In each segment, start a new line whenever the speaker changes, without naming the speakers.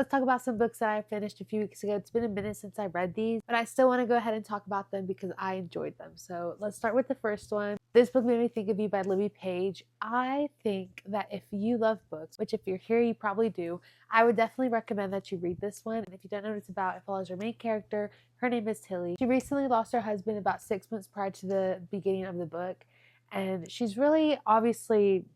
let's talk about some books that I finished a few weeks ago. It's been a minute since I read these, but I still want to go ahead and talk about them because I enjoyed them. So let's start with the first one. This book made me think of you by Libby Page. I think that if you love books, which if you're here, you probably do, I would definitely recommend that you read this one. And if you don't know what it's about, it follows your main character. Her name is Tilly. She recently lost her husband about 6 months prior to the beginning of the book. And she's really obviously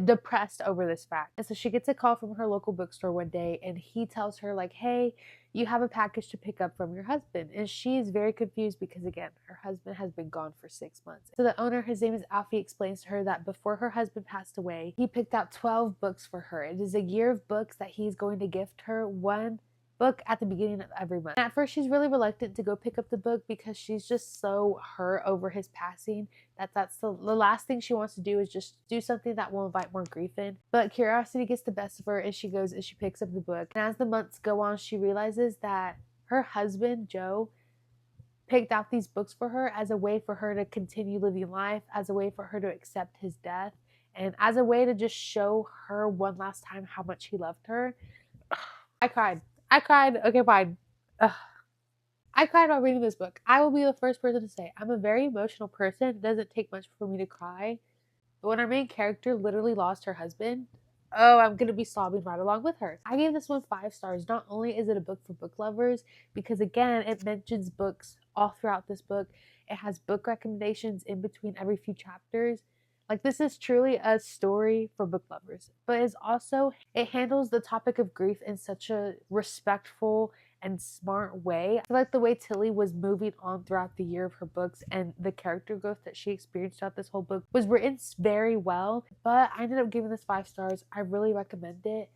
depressed over this fact. And so she gets a call from her local bookstore one day and he tells her like, hey, you have a package to pick up from your husband. And she is very confused because again, her husband has been gone for 6 months. So the owner, his name is Alfie, explains to her that before her husband passed away, he picked out 12 books for her. It is a year of books that he's going to gift her, one book at the beginning of every month. And at first she's really reluctant to go pick up the book because she's just so hurt over his passing that's the last thing she wants to do is just do something that will invite more grief in. But curiosity gets the best of her and she goes and she picks up the book. And as the months go on, she realizes that her husband, Joe, picked out these books for her as a way for her to continue living life, as a way for her to accept his death, and as a way to just show her one last time how much he loved her. I cried. I cried. Okay, fine. Ugh. I cried while reading this book. I will be the first person to say I'm a very emotional person. It doesn't take much for me to cry. But when our main character literally lost her husband, oh, I'm going to be sobbing right along with her. I gave this one 5 stars. Not only is it a book for book lovers, because again, it mentions books all throughout this book. It has book recommendations in between every few chapters. Like, this is truly a story for book lovers, but it's also, it handles the topic of grief in such a respectful and smart way. I feel like the way Tilly was moving on throughout the year of her books and the character growth that she experienced throughout this whole book was written very well. But I ended up giving this 5 stars. I really recommend it.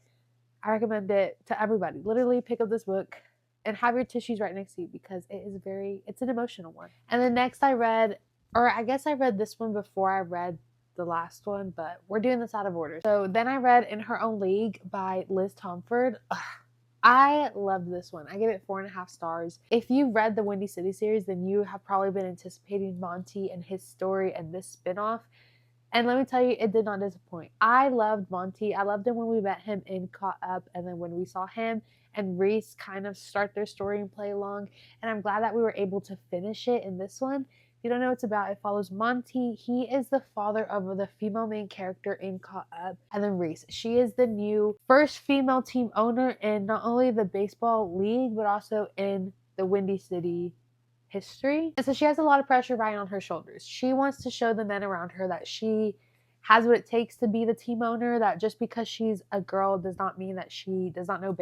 I recommend it to everybody. Literally pick up this book and have your tissues right next to you because it's an emotional one. And then next I read, or I guess I read this one before I read the last one, but we're doing this out of order. So then I read In Her Own League by Liz Tomford. I loved this one. I gave it 4.5 stars. If you read the Windy City series, then you have probably been anticipating Monty and his story and this spinoff. And let me tell you, it did not disappoint. I loved Monty. I loved him when we met him in Caught Up, and then when we saw him and Reese kind of start their story and play along. And I'm glad that we were able to finish it in this one. If you don't know what it's about, it follows Monty. He is the father of the female main character in Caught Up. And then Reese. She is the new first female team owner in not only the baseball league, but also in the Windy City history. And so she has a lot of pressure riding on her shoulders. She wants to show the men around her that she has what it takes to be the team owner, that just because she's a girl does not mean that she does not know baseball